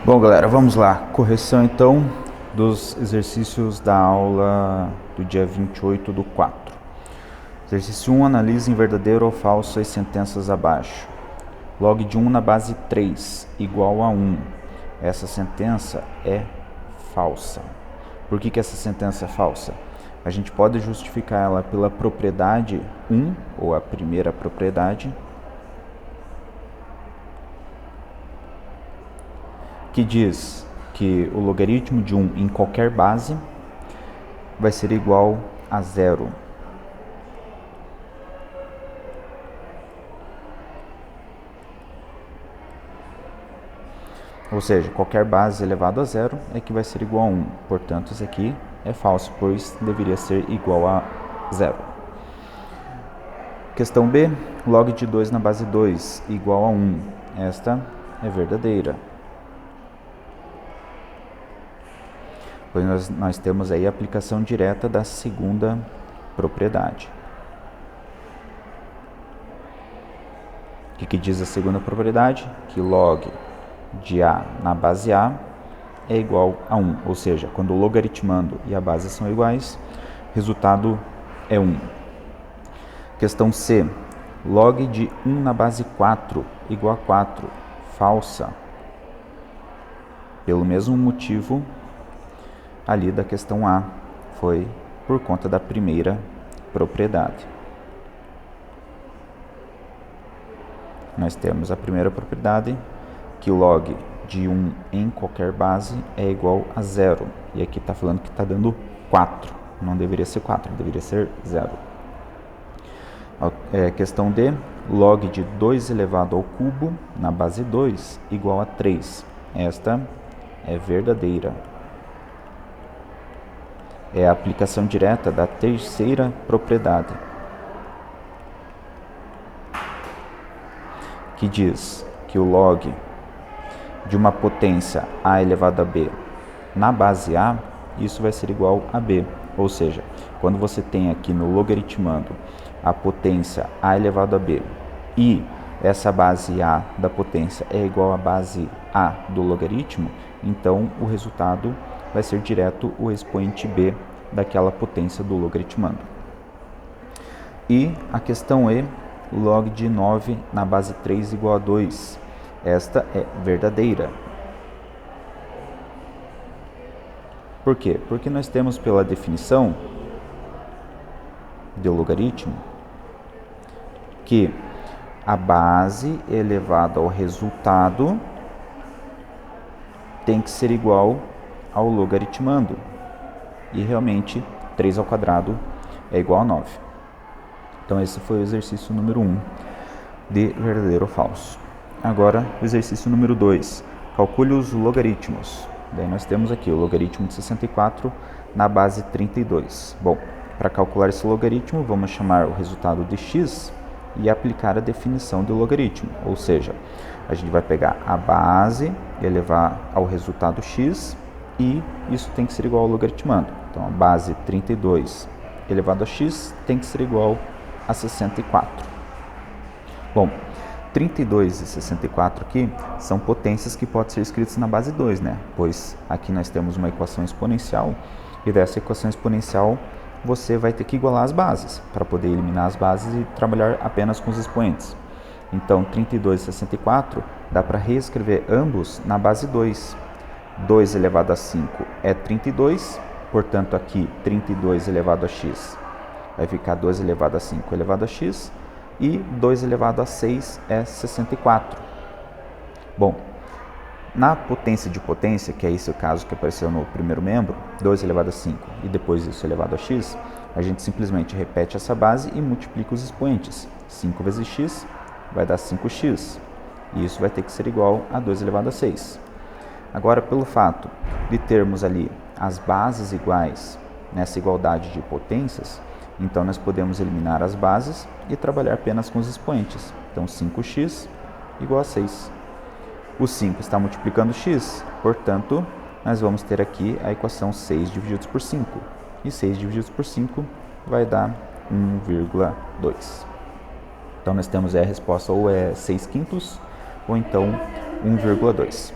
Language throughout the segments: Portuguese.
Bom, galera, vamos lá. Correção, então, dos exercícios da aula do dia 28/4. Exercício 1, analise em verdadeiro ou falso as sentenças abaixo. Log de 1 na base 3 igual a 1. Essa sentença é falsa. Por que essa sentença é falsa? A gente pode justificar ela pela propriedade 1, ou a primeira propriedade, que diz que o logaritmo de 1 em qualquer base vai ser igual a 0. Ou seja, qualquer base elevado a 0 é que vai ser igual a 1. Portanto, isso aqui é falso, pois deveria ser igual a 0. Questão B, log de 2 na base 2 igual a 1. Esta é verdadeira. Pois nós temos aí a aplicação direta da segunda propriedade. O que diz a segunda propriedade? Que log de A na base A é igual a 1. Ou seja, quando o logaritmando e a base são iguais, o resultado é 1. Questão C. Log de 1 na base 4 igual a 4. Falsa. Pelo mesmo motivo ali da questão A, foi por conta da primeira propriedade. Nós temos a primeira propriedade, que log de 1 em qualquer base é igual a 0. E aqui está falando que está dando 4. Não deveria ser 4, deveria ser 0. Questão D, log de 2 elevado ao cubo na base 2 igual a 3. Esta é verdadeira. É a aplicação direta da terceira propriedade, que diz que o log de uma potência a elevado a b na base a, isso vai ser igual a b. Ou seja, quando você tem aqui no logaritmando a potência a elevado a b e essa base a da potência é igual à base a do logaritmo, então o resultado vai ser direto o expoente b daquela potência do logaritmando. E a questão E, log de 9 na base 3 igual a 2. Esta é verdadeira. Por quê? Porque nós temos pela definição do logaritmo que a base elevada ao resultado tem que ser igual ao logaritmando. E realmente 3 ao quadrado é igual a 9. Então esse foi o exercício número 1 de verdadeiro ou falso. Agora o exercício número 2. Calcule os logaritmos. Daí nós temos aqui o logaritmo de 64 na base 32. Bom, para calcular esse logaritmo, vamos chamar o resultado de x e aplicar a definição do logaritmo. Ou seja, a gente vai pegar a base, elevar ao resultado x, e isso tem que ser igual ao logaritmando. Então, a base 32 elevado a x tem que ser igual a 64. Bom, 32 e 64 aqui são potências que podem ser escritas na base 2, né? Pois aqui nós temos uma equação exponencial, e dessa equação exponencial você vai ter que igualar as bases, para poder eliminar as bases e trabalhar apenas com os expoentes. Então, 32 e 64 dá para reescrever ambos na base 2. 2 elevado a 5 é 32, portanto aqui 32 elevado a x vai ficar 2 elevado a 5 elevado a x, e 2 elevado a 6 é 64. Bom, na potência de potência, que é esse o caso que apareceu no primeiro membro, 2 elevado a 5 e depois isso elevado a x, a gente simplesmente repete essa base e multiplica os expoentes. 5 vezes x vai dar 5x, e isso vai ter que ser igual a 2 elevado a 6. Agora, pelo fato de termos ali as bases iguais nessa igualdade de potências, então nós podemos eliminar as bases e trabalhar apenas com os expoentes. Então, 5x igual a 6. O 5 está multiplicando x, portanto, nós vamos ter aqui a equação 6 divididos por 5. E 6 divididos por 5 vai dar 1,2. Então, nós temos a resposta ou é 6 quintos, ou então 1,2.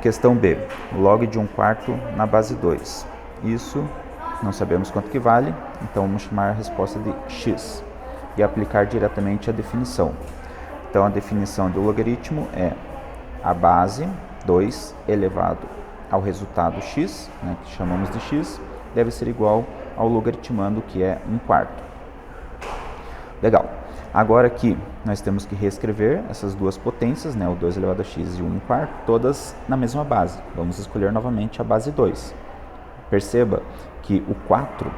Questão B, log de 1/4 na base 2. Isso não sabemos quanto que vale, então vamos chamar a resposta de x e aplicar diretamente a definição. Então a definição do logaritmo é a base 2 elevado ao resultado x, né, que chamamos de x, deve ser igual ao logaritmando, que é 1/4. Legal. Agora aqui nós temos que reescrever essas duas potências, né, o 2 elevado a x e o 1/4, todas na mesma base. Vamos escolher novamente a base 2. Perceba que o 4,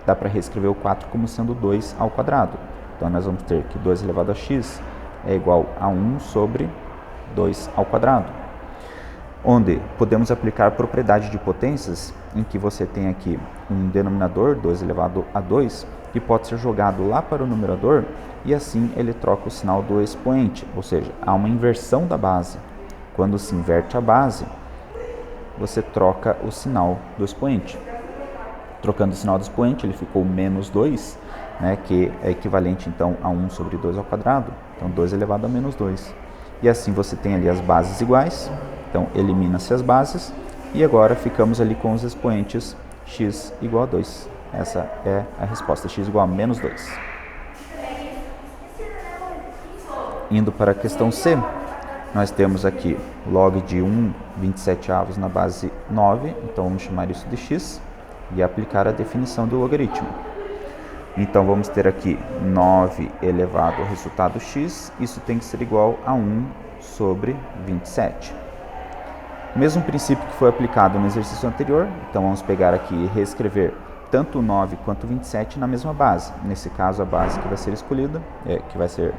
dá para reescrever o 4 como sendo 2 ao quadrado. Então nós vamos ter que 2 elevado a x é igual a 1 sobre 2 ao quadrado. Onde podemos aplicar a propriedade de potências, em que você tem aqui um denominador, 2 elevado a 2, que pode ser jogado lá para o numerador, e assim ele troca o sinal do expoente, ou seja, há uma inversão da base. Quando se inverte a base, você troca o sinal do expoente. Trocando o sinal do expoente, ele ficou menos 2, né, que é equivalente então a 1 sobre 2 ao quadrado, então 2 elevado a menos 2. E assim você tem ali as bases iguais, então elimina-se as bases, e agora ficamos ali com os expoentes x igual a 2. Essa é a resposta, x igual a menos 2. Indo para a questão C, nós temos aqui log de 1/27 na base 9, então vamos chamar isso de x e aplicar a definição do logaritmo. Então vamos ter aqui 9 elevado ao resultado x, isso tem que ser igual a 1 sobre 27. Mesmo princípio que foi aplicado no exercício anterior, então vamos pegar aqui e reescrever tanto o 9 quanto o 27 na mesma base. Nesse caso, a base que vai ser escolhida, que vai ser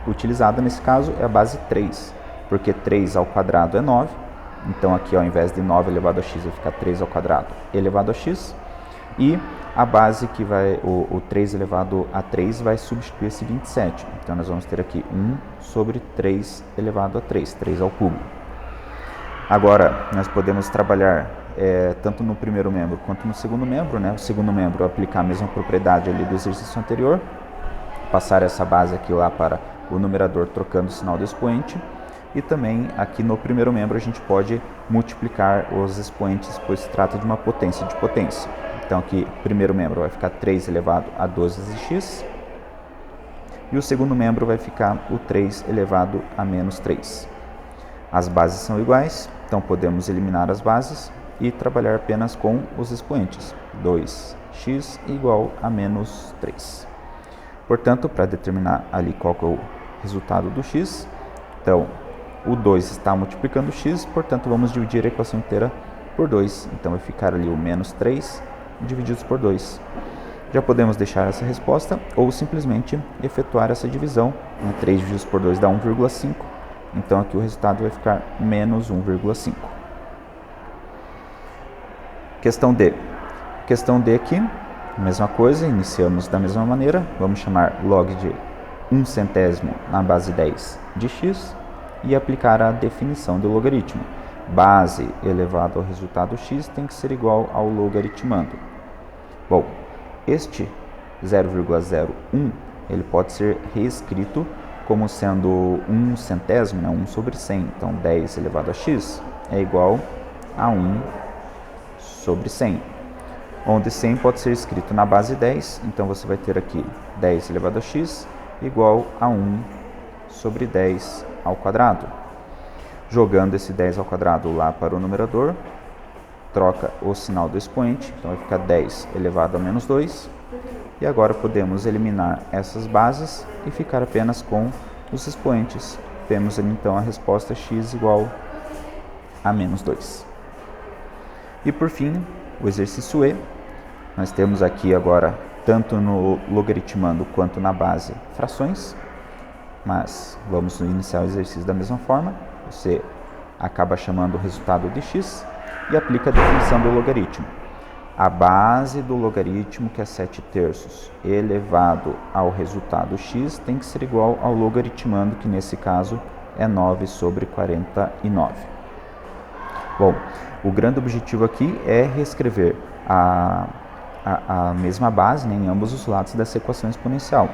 utilizada nesse caso, é a base 3, porque 3 ao quadrado é 9, então aqui ao invés de 9 elevado a x vai ficar 3 ao quadrado elevado a x, e a base que vai, o 3 elevado a 3 vai substituir esse 27, então nós vamos ter aqui 1 sobre 3 elevado a 3, 3 ao cubo. Agora, nós podemos trabalhar tanto no primeiro membro quanto no segundo membro, né? O segundo membro aplicar a mesma propriedade ali do exercício anterior, passar essa base aqui lá para o numerador trocando o sinal do expoente, e também aqui no primeiro membro a gente pode multiplicar os expoentes, pois se trata de uma potência de potência. Então aqui o primeiro membro vai ficar 3 elevado a 12x, e o segundo membro vai ficar o 3 elevado a menos 3. As bases são iguais, então podemos eliminar as bases e trabalhar apenas com os expoentes. 2x igual a menos 3. Portanto, para determinar ali qual que é o resultado do x, então o 2 está multiplicando x, portanto vamos dividir a equação inteira por 2. Então vai ficar ali o menos 3 divididos por 2. Já podemos deixar essa resposta ou simplesmente efetuar essa divisão. 3 divididos por 2 dá 1,5. Então aqui o resultado vai ficar menos 1,5. Questão D. Questão D aqui, mesma coisa, iniciamos da mesma maneira. Vamos chamar log de 1/100 na base 10 de x e aplicar a definição do logaritmo. Base elevado ao resultado x tem que ser igual ao logaritmando. Bom, este 0,01 ele pode ser reescrito como sendo 1/100, né, 1 sobre 100. Então 10 elevado a x é igual a 1 sobre 100. Onde 100 pode ser escrito na base 10, então você vai ter aqui 10 elevado a x igual a 1 sobre 10 ao quadrado. Jogando esse 10 ao quadrado lá para o numerador, troca o sinal do expoente, então vai ficar 10 elevado a menos 2. E agora podemos eliminar essas bases e ficar apenas com os expoentes. Temos então a resposta x igual a menos 2. E por fim, o exercício E. Nós temos aqui agora, tanto no logaritmando quanto na base, frações. Mas vamos iniciar o exercício da mesma forma. Você acaba chamando o resultado de x e aplica a definição do logaritmo. A base do logaritmo, que é 7/3, elevado ao resultado x, tem que ser igual ao logaritmando, que nesse caso é 9 sobre 49. Bom, o grande objetivo aqui é reescrever a mesma base, né, em ambos os lados dessa equação exponencial.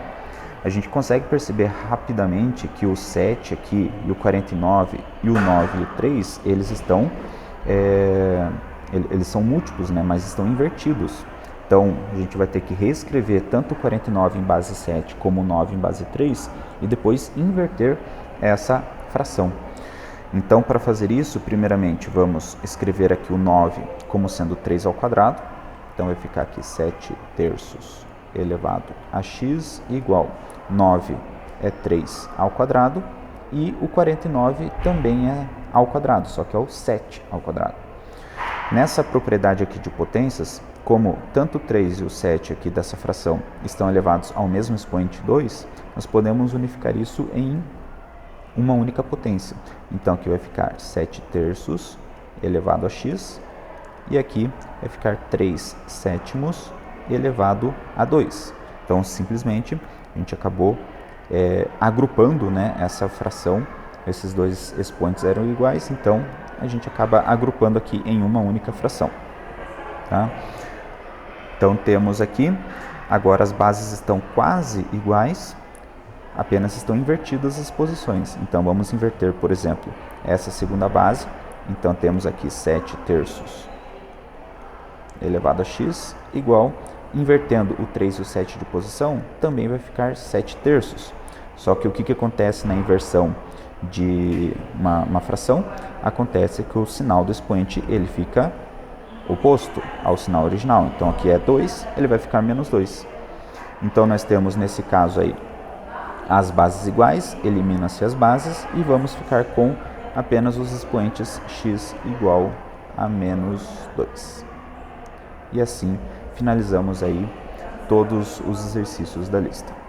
a gente consegue perceber rapidamente que o 7 aqui, e o 49, e o 9 e o 3, eles estão, eles são múltiplos, né, mas estão invertidos. Então, a gente vai ter que reescrever tanto o 49 em base 7 como o 9 em base 3 e depois inverter essa fração. Então, para fazer isso, primeiramente, vamos escrever aqui o 9 como sendo 3 ao quadrado. Então, vai ficar aqui 7 terços elevado a x igual 9 é 3 ao quadrado e o 49 também é ao quadrado, só que é o 7 ao quadrado. Nessa propriedade aqui de potências, como tanto o 3 e o 7 aqui dessa fração estão elevados ao mesmo expoente 2, nós podemos unificar isso em uma única potência. Então aqui vai ficar 7 terços elevado a x e aqui vai ficar 3 sétimos elevado a 2. Então simplesmente a gente acabou agrupando, né, essa fração. Esses dois expoentes eram iguais, então a gente acaba agrupando aqui em uma única fração. Tá? Então temos aqui, agora as bases estão quase iguais, apenas estão invertidas as posições. Então vamos inverter, por exemplo, essa segunda base. Então temos aqui 7 terços elevado a x igual, invertendo o 3 e o 7 de posição, também vai ficar 7 terços. Só que o que acontece na inversão de uma fração? Acontece que o sinal do expoente ele fica oposto ao sinal original. Então aqui é 2, ele vai ficar menos 2. Então nós temos nesse caso aí as bases iguais, elimina-se as bases e vamos ficar com apenas os expoentes x igual a menos 2. E assim finalizamos aí todos os exercícios da lista.